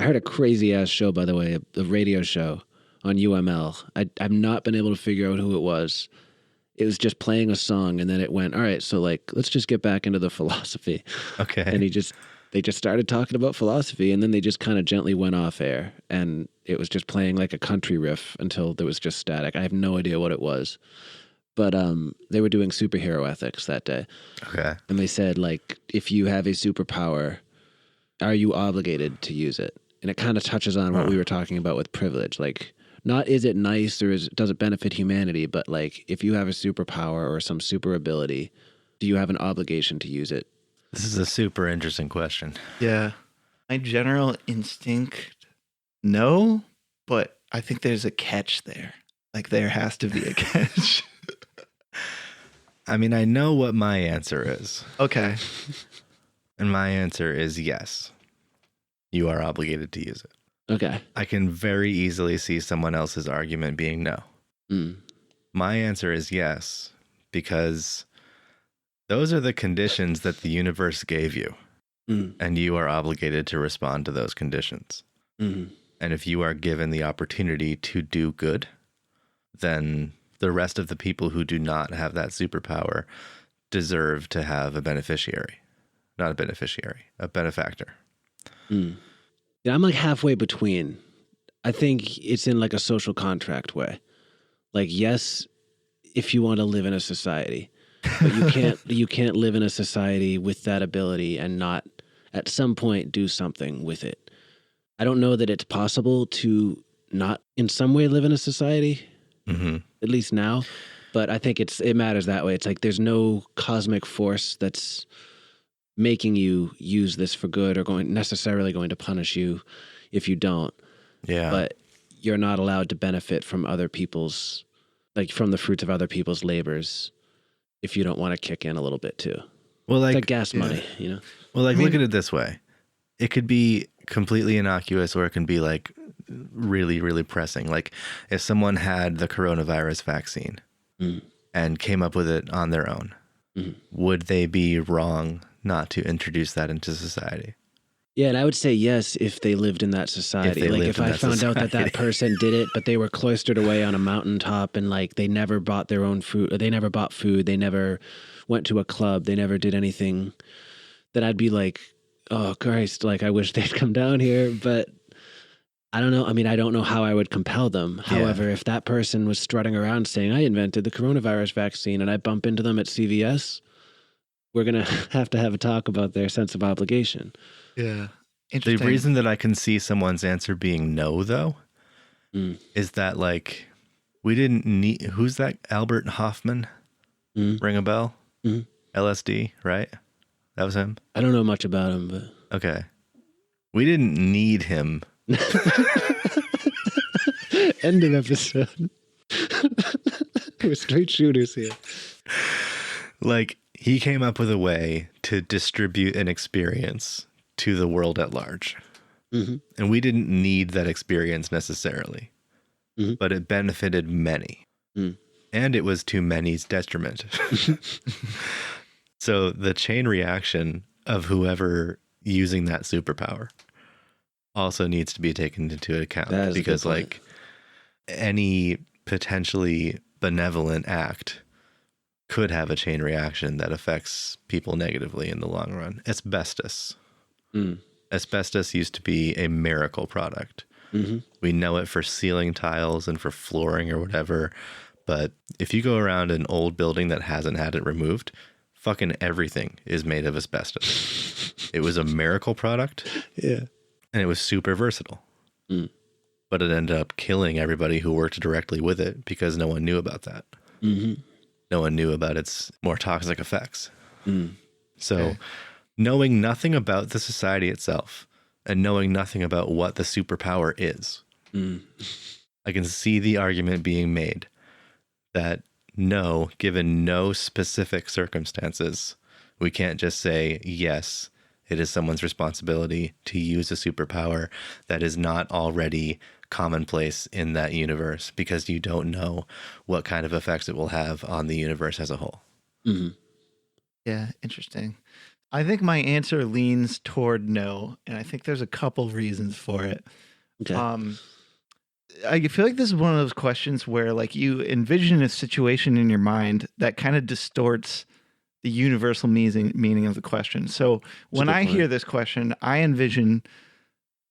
I heard a crazy ass show, by the way, a radio show on UML. I've not been able to figure out who it was. It was just playing a song, and then it went, all right, so like, let's just get back into the philosophy. Okay. And they just started talking about philosophy, and then they just kind of gently went off air, and it was just playing like a country riff until there was just static. I have no idea what it was. But they were doing superhero ethics that day. Okay. And they said, like, if you have a superpower, are you obligated to use it? And it kind of touches on what we were talking about with privilege. Like, not is it nice or does it benefit humanity, but like, if you have a superpower or some super ability, do you have an obligation to use it? This is a super interesting question. Yeah. My general instinct, no, but I think there's a catch there. Like, there has to be a catch. I mean, I know what my answer is. Okay. And my answer is yes. You are obligated to use it. Okay. I can very easily see someone else's argument being no. My answer is yes, because those are the conditions that the universe gave you. And you are obligated to respond to those conditions. And if you are given the opportunity to do good, then the rest of the people who do not have that superpower deserve to have a beneficiary. Not a beneficiary, a benefactor. Yeah, I'm like halfway between. I think it's in like a social contract way. Like, yes, if you want to live in a society, but you can't live in a society with that ability and not at some point do something with it. I don't know that it's possible to not in some way live in a society, at least now, but I think it matters that way. It's like there's no cosmic force that's making you use this for good or necessarily going to punish you if you don't. Yeah. But you're not allowed to benefit from other people's, like from the fruits of other people's labors if you don't want to kick in a little bit too. Well, it's like gas money, you know? Well, like, look at it this way. It could be completely innocuous or it can be like really, really pressing. Like if someone had the coronavirus vaccine and came up with it on their own, would they be wrong not to introduce that into society? Yeah, and I would say yes if they lived in that society. Like if I found out that person did it, but they were cloistered away on a mountaintop and like they never bought their own food, or they never bought food, they never went to a club, they never did anything, then I'd be like, oh Christ, like I wish they'd come down here. But I don't know. I mean, I don't know how I would compel them. Yeah. However, if that person was strutting around saying, I invented the coronavirus vaccine, and I bump into them at CVS, we're going to have a talk about their sense of obligation. Yeah. The reason that I can see someone's answer being no, though, is that like we didn't need, who's that? Albert Hoffman? Ring a bell? LSD, right? That was him? I don't know much about him, but. Okay. We didn't need him. End of episode. We're straight shooters here. Like, he came up with a way to distribute an experience to the world at large. And we didn't need that experience necessarily, but it benefited many. And it was to many's detriment. So the chain reaction of whoever using that superpower also needs to be taken into account, because like any potentially benevolent act could have a chain reaction that affects people negatively in the long run. Asbestos. Asbestos used to be a miracle product. We know it for ceiling tiles and for flooring or whatever. But if you go around an old building that hasn't had it removed, fucking everything is made of asbestos. It was a miracle product. Yeah. And it was super versatile. But it ended up killing everybody who worked directly with it because no one knew about that. No one knew about its more toxic effects. So knowing nothing about the society itself and knowing nothing about what the superpower is, I can see the argument being made that no, given no specific circumstances, we can't just say, yes, it is someone's responsibility to use a superpower that is not already commonplace in that universe, because you don't know what kind of effects it will have on the universe as a whole. Yeah, interesting. I think my answer leans toward no, and I think there's a couple reasons for it. Okay. I feel like this is one of those questions where like you envision a situation in your mind that kind of distorts the universal meaning of the question. So when I hear this question, I envision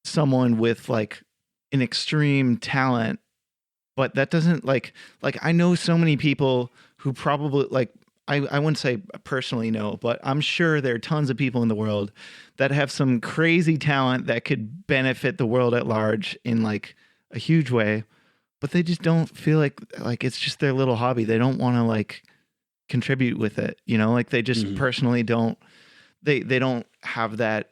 someone with like an extreme talent, but that doesn't like I know so many people who probably like I wouldn't say personally no, but I'm sure there are tons of people in the world that have some crazy talent that could benefit the world at large in like a huge way, but they just don't feel like it's just their little hobby. They don't want to like contribute with it, you know, like they just personally don't, they don't have that.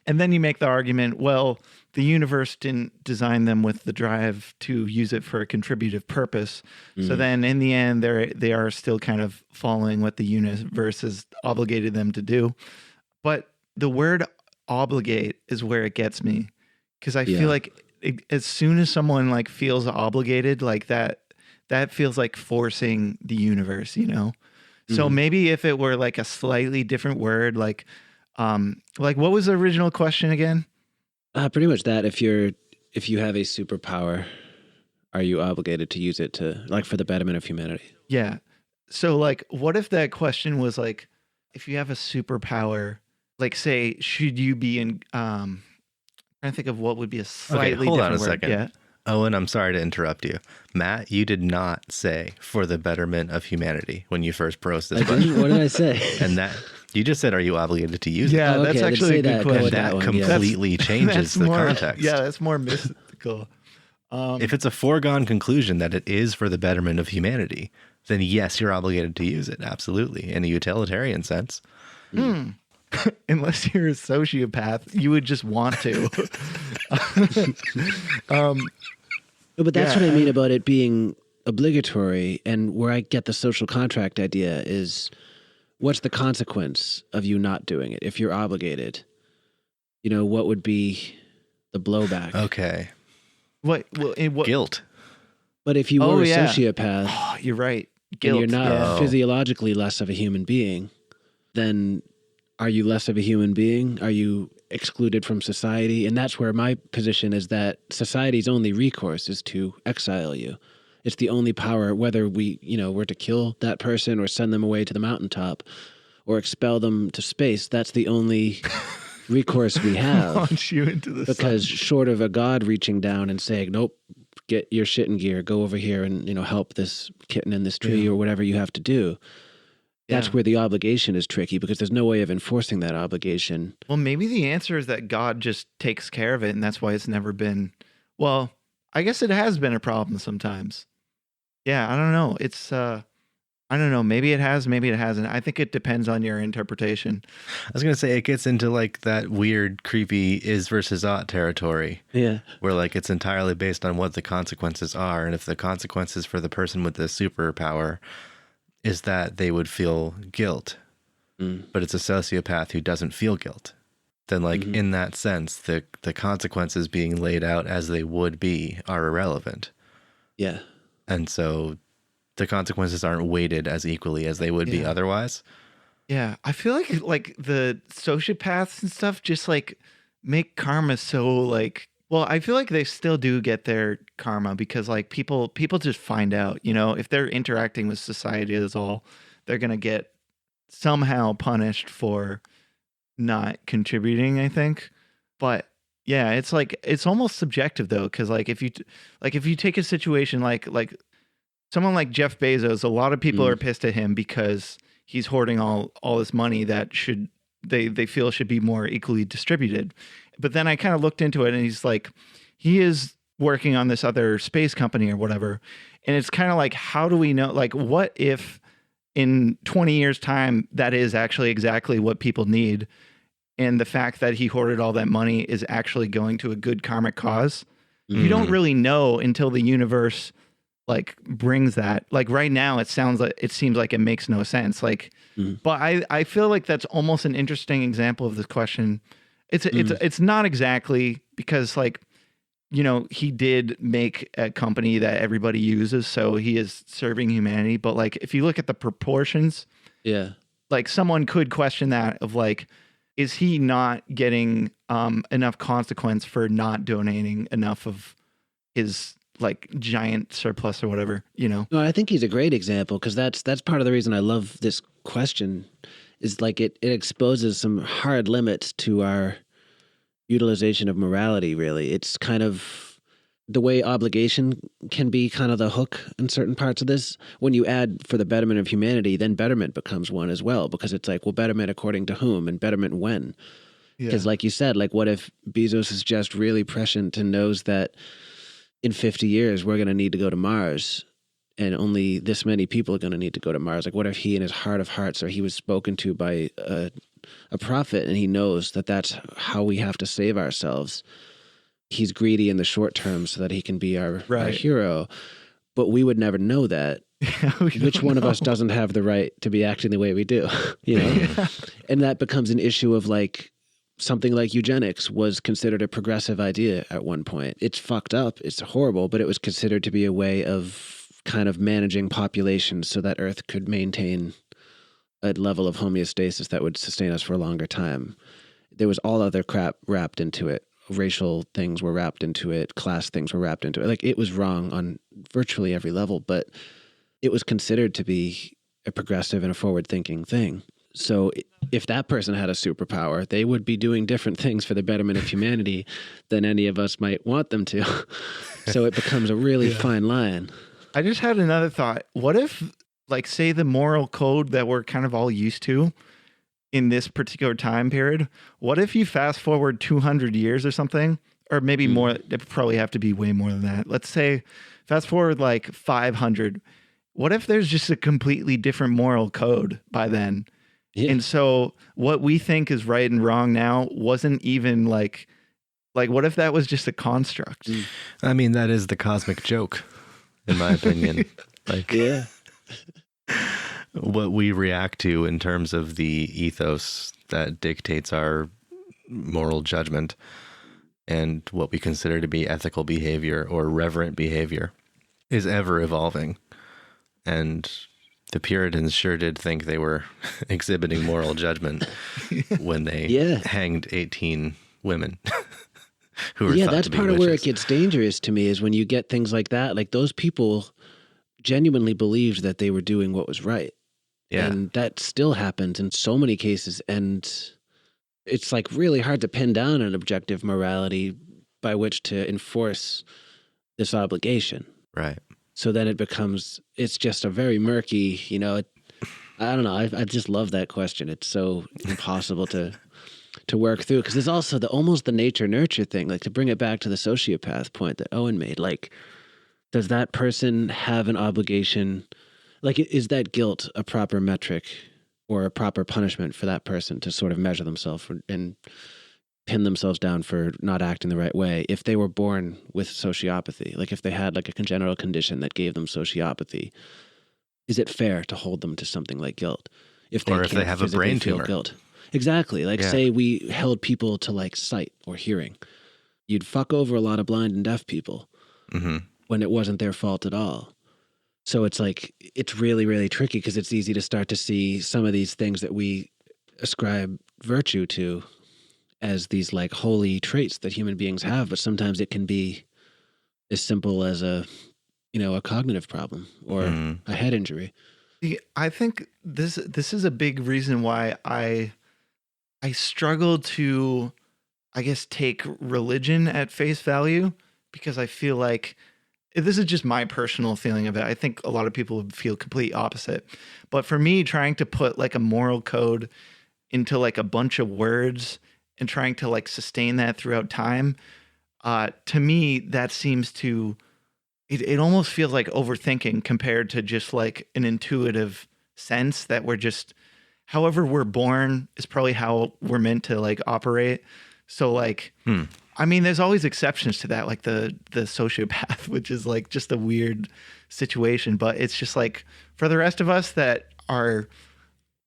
And then you make the argument, well, the universe didn't design them with the drive to use it for a contributive purpose. So then in the end, they are still kind of following what the universe has obligated them to do. But the word obligate is where it gets me. Because I feel like as soon as someone like feels obligated like that feels like forcing the universe, you know? So maybe if it were like a slightly different word, like what was the original question again? Pretty much that. If you have a superpower, are you obligated to use it to like for the betterment of humanity? Yeah. So like, what if that question was like, if you have a superpower, like say, should you be in? I'm trying to think of what would be a slightly hold different on a word. second. Yeah. Owen, I'm sorry to interrupt you. Matt, you did not say for the betterment of humanity when you first posed this question. What did I say? And that you just said, are you obligated to use it? Yeah, Oh, okay, that's I didn't actually say a good that. Go question. with That one, completely changes the more, context. Yeah, that's more mystical. If it's a foregone conclusion that it is for the betterment of humanity, then yes, you're obligated to use it. Absolutely. In a utilitarian sense. Unless you're a sociopath, you would just want to. But that's what I mean about it being obligatory, and where I get the social contract idea is, what's the consequence of you not doing it if you're obligated? You know, what would be the blowback? Okay. What Guilt. But if you were a sociopath, oh, you're right. Guilt. and you're not physiologically less of a human being, then are you less of a human being? Are you excluded from society? And that's where my position is, that society's only recourse is to exile you. It's the only power, whether we, were to kill that person or send them away to the mountaintop or expel them to space. That's the only recourse we have. Launch you into the because sun. Short of a God reaching down and saying, nope, get your shit in gear, go over here and, help this kitten in this tree or whatever you have to do. That's where the obligation is tricky, because there's no way of enforcing that obligation. Well, maybe the answer is that God just takes care of it, and that's why it's never been. Well, I guess it has been a problem sometimes. Yeah, I don't know. It's I don't know. Maybe it has, maybe it hasn't. I think it depends on your interpretation. I was going to say, it gets into like that weird, creepy is versus ought territory. Yeah. Where like it's entirely based on what the consequences are. And if the consequences for the person with the superpower is that they would feel guilt, but it's a sociopath who doesn't feel guilt, then like in that sense, the consequences being laid out as they would be are irrelevant. Yeah. And so the consequences aren't weighted as equally as they would be otherwise. Yeah, I feel like the sociopaths and stuff just like make karma so like. Well, I feel like they still do get their karma because like people just find out, if they're interacting with society as all, they're gonna get somehow punished for not contributing, I think. But yeah, it's like it's almost subjective though, because like if you take a situation like someone like Jeff Bezos, a lot of people are pissed at him because he's hoarding all this money that they feel should be more equally distributed. But then I kind of looked into it, and he's like, he is working on this other space company or whatever. And it's kind of like, how do we know? Like, what if in 20 years' time, that is actually exactly what people need? And the fact that he hoarded all that money is actually going to a good karmic cause. You don't really know until the universe like brings that. Like right now, it seems like it makes no sense. Like, but I feel like that's almost an interesting example of this question. It's not exactly, because like, he did make a company that everybody uses, so he is serving humanity. But like, if you look at the proportions, like someone could question that of like, is he not getting enough consequence for not donating enough of his like giant surplus or whatever, you know? No, I think he's a great example because that's part of the reason I love this question is like it exposes some hard limits to our utilization of morality, really. It's kind of the way obligation can be kind of the hook in certain parts of this. When you add for the betterment of humanity, then betterment becomes one as well, because it's like, well, betterment according to whom and betterment when? Because like you said, like what if Bezos is just really prescient and knows that in 50 years, we're going to need to go to Mars and only this many people are going to need to go to Mars. Like what if he in his heart of hearts, or he was spoken to by a prophet and he knows that that's how we have to save ourselves. He's greedy in the short term so that he can be our hero. But we would never know that. Which one of us doesn't have the right to be acting the way we do? You know? And that becomes an issue of like, something like eugenics was considered a progressive idea at one point. It's fucked up, it's horrible, but it was considered to be a way of kind of managing populations so that Earth could maintain a level of homeostasis that would sustain us for a longer time. There was all other crap wrapped into it. Racial things were wrapped into it, class things were wrapped into it. Like it was wrong on virtually every level, but it was considered to be a progressive and a forward-thinking thing. So if that person had a superpower, they would be doing different things for the betterment of humanity than any of us might want them to. So it becomes a really fine line. I just had another thought. What if, like, say the moral code that we're kind of all used to in this particular time period, what if you fast forward 200 years or something, or maybe more, it would probably have to be way more than that. Let's say fast forward like 500. What if there's just a completely different moral code by then? Yeah. And so what we think is right and wrong now wasn't even like what if that was just a construct? I mean, that is the cosmic joke, in my opinion. Like, what we react to in terms of the ethos that dictates our moral judgment and what we consider to be ethical behavior or reverent behavior is ever evolving. And the Puritans sure did think they were exhibiting moral judgment when they hanged 18 women who were thought that's to be part of witches. where it gets dangerous to me is when you get things like that. Like those people genuinely believed that they were doing what was right. Yeah. And that still happens in so many cases. And it's like really hard to pin down an objective morality by which to enforce this obligation. Right. So then it becomes, it's just a very murky, you know, I don't know. I just love that question. It's so impossible to work through because there's also almost the nature nurture thing, like to bring it back to the sociopath point that Owen made. Like, does that person have an obligation? Like, is that guilt a proper metric or a proper punishment for that person to sort of measure themselves and pin themselves down for not acting the right way if they were born with sociopathy? Like if they had like a congenital condition that gave them sociopathy, is it fair to hold them to something like guilt? If they have a brain tumor. Guilt. Exactly. Like say we held people to like sight or hearing. You'd fuck over a lot of blind and deaf people when it wasn't their fault at all. So it's like, it's really, really tricky because it's easy to start to see some of these things that we ascribe virtue to as these like holy traits that human beings have, but sometimes it can be as simple as a cognitive problem or a head injury. I think this is a big reason why I struggle to, I guess, take religion at face value, because I feel like this is just my personal feeling of it. I think a lot of people would feel complete opposite. But for me, trying to put like a moral code into like a bunch of words and trying to like sustain that throughout time, to me, that seems to, it almost feels like overthinking compared to just like an intuitive sense that we're just, however we're born is probably how we're meant to like operate. So like, I mean, there's always exceptions to that, like the sociopath, which is like just a weird situation. But it's just like for the rest of us that are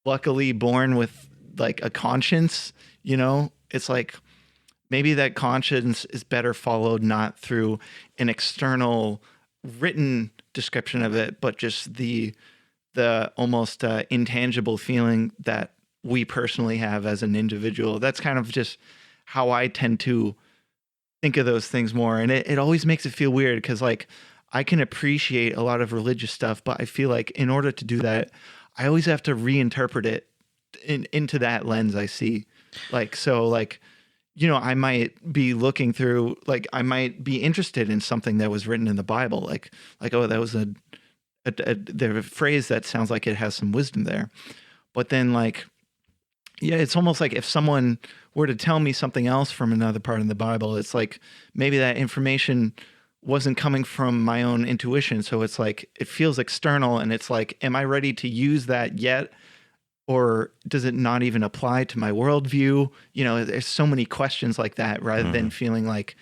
luckily born with like a conscience, you know, it's like maybe that conscience is better followed not through an external written description of it, but just the almost intangible feeling that we personally have as an individual. That's kind of just how I tend to think of those things more. And it always makes it feel weird because like I can appreciate a lot of religious stuff, but I feel like in order to do that, I always have to reinterpret it into that lens I see. Like, so like, you know, I might be looking through, like, I might be interested in something that was written in the Bible. Like, oh, that was a phrase that sounds like it has some wisdom there. But then like, yeah, it's almost like if someone were to tell me something else from another part of the Bible, it's like maybe that information wasn't coming from my own intuition. So it's like, it feels external and it's like, am I ready to use that yet? Or does it not even apply to my worldview? You know, there's so many questions like that rather than feeling like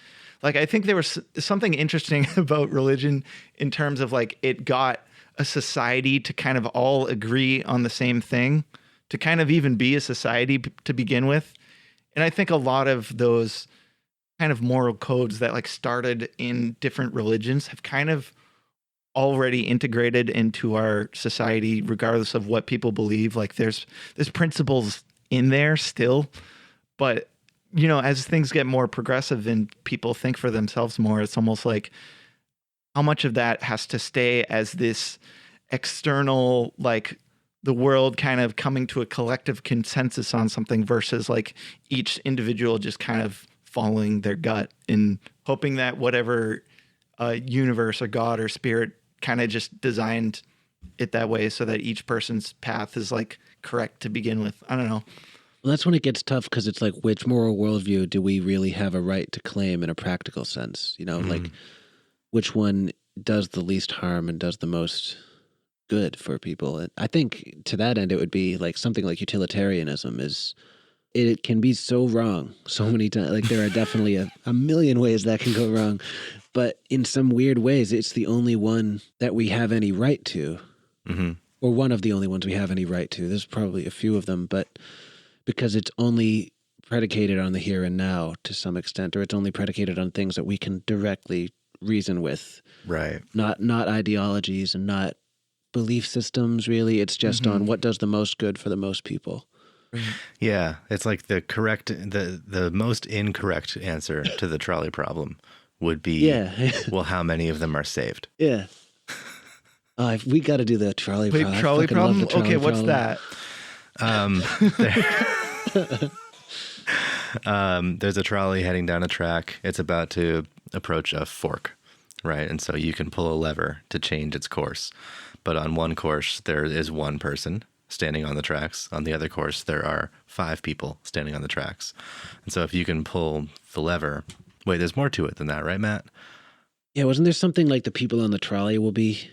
I think there was something interesting about religion in terms of like it got a society to kind of all agree on the same thing, to kind of even be a society to begin with. And I think a lot of those kind of moral codes that like started in different religions have kind of already integrated into our society, regardless of what people believe. Like there's principles in there still, but you know, as things get more progressive and people think for themselves more, it's almost like how much of that has to stay as this external, like the world kind of coming to a collective consensus on something versus like each individual just kind of following their gut and hoping that whatever universe or God or spirit kind of just designed it that way so that each person's path is like correct to begin with. I don't know. Well, that's when it gets tough because it's like, which moral worldview do we really have a right to claim in a practical sense? You know, like which one does the least harm and does the most good for people? And I think to that end, it would be like something like utilitarianism is, it can be so wrong so many times. Like there are definitely a million ways that can go wrong, but in some weird ways, it's the only one that we have any right to, or one of the only ones we have any right to. There's probably a few of them, but because it's only predicated on the here and now to some extent, or it's only predicated on things that we can directly reason with. Right. Not ideologies and not belief systems, really. It's just on what does the most good for the most people. Yeah, it's like the most incorrect answer to the trolley problem would be, well, how many of them are saved? Yeah. We got to do the trolley problem. Wait, trolley problem? Okay, what's that? There's a trolley heading down a track. It's about to approach a fork, right? And so you can pull a lever to change its course. But on one course, there is one person standing on the tracks. On the other course, there are 5 people standing on the tracks. And so if you can pull the lever, wait, there's more to it than that, right, Matt? Yeah, wasn't there something like the people on the trolley will be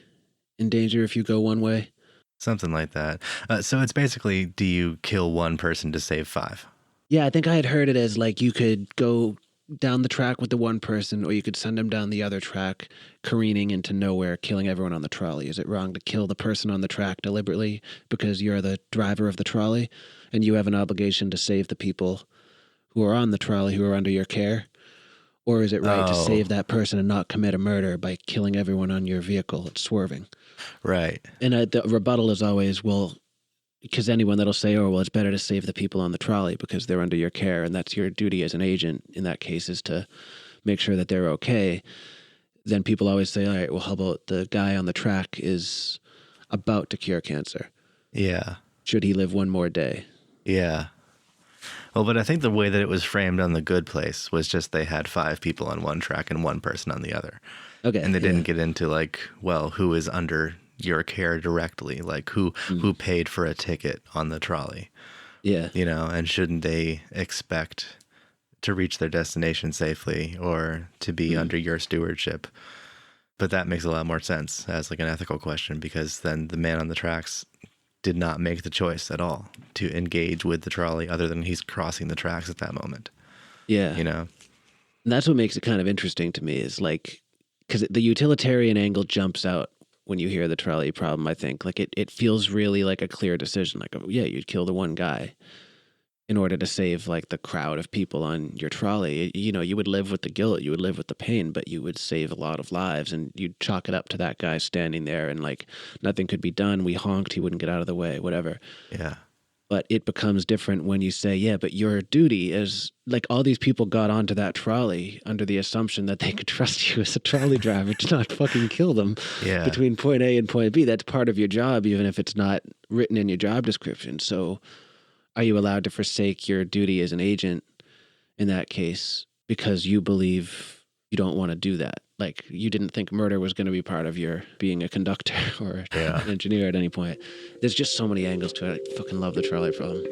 in danger if you go one way? Something like that. So it's basically, do you kill one person to save 5? Yeah, I think I had heard it as like you could go down the track with the one person, or you could send them down the other track, careening into nowhere, killing everyone on the trolley. Is it wrong to kill the person on the track deliberately because you're the driver of the trolley and you have an obligation to save the people who are on the trolley who are under your care? Or is it right to save that person and not commit a murder by killing everyone on your vehicle and swerving? Right. And the rebuttal is always, well, because anyone that'll say, oh, well, it's better to save the people on the trolley because they're under your care, and that's your duty as an agent in that case is to make sure that they're okay. Then people always say, all right, well, how about the guy on the track is about to cure cancer? Yeah. Should he live one more day? Yeah. Well, but I think the way that it was framed on The Good Place was just they had 5 people on one track and one person on the other. Okay. And they didn't get into like, well, who is under your care directly? Like who paid for a ticket on the trolley? Yeah. You know, and shouldn't they expect to reach their destination safely or to be under your stewardship? But that makes a lot more sense as like an ethical question, because then the man on the tracks did not make the choice at all to engage with the trolley other than he's crossing the tracks at that moment. Yeah. You know? And that's what makes it kind of interesting to me is like, because the utilitarian angle jumps out when you hear the trolley problem, I think. Like it feels really like a clear decision. Like, oh, yeah, you'd kill the one guy in order to save like the crowd of people on your trolley. You know, you would live with the guilt, you would live with the pain, but you would save a lot of lives, and you'd chalk it up to that guy standing there and like nothing could be done. We honked, he wouldn't get out of the way, whatever. Yeah. But it becomes different when you say, yeah, but your duty is like all these people got onto that trolley under the assumption that they could trust you as a trolley driver to not fucking kill them between point A and point B. That's part of your job, even if it's not written in your job description. So are you allowed to forsake your duty as an agent in that case because you believe you don't want to do that? Like you didn't think murder was going to be part of your being a conductor or an engineer at any point. There's just so many angles to it. I fucking love the trolley problem.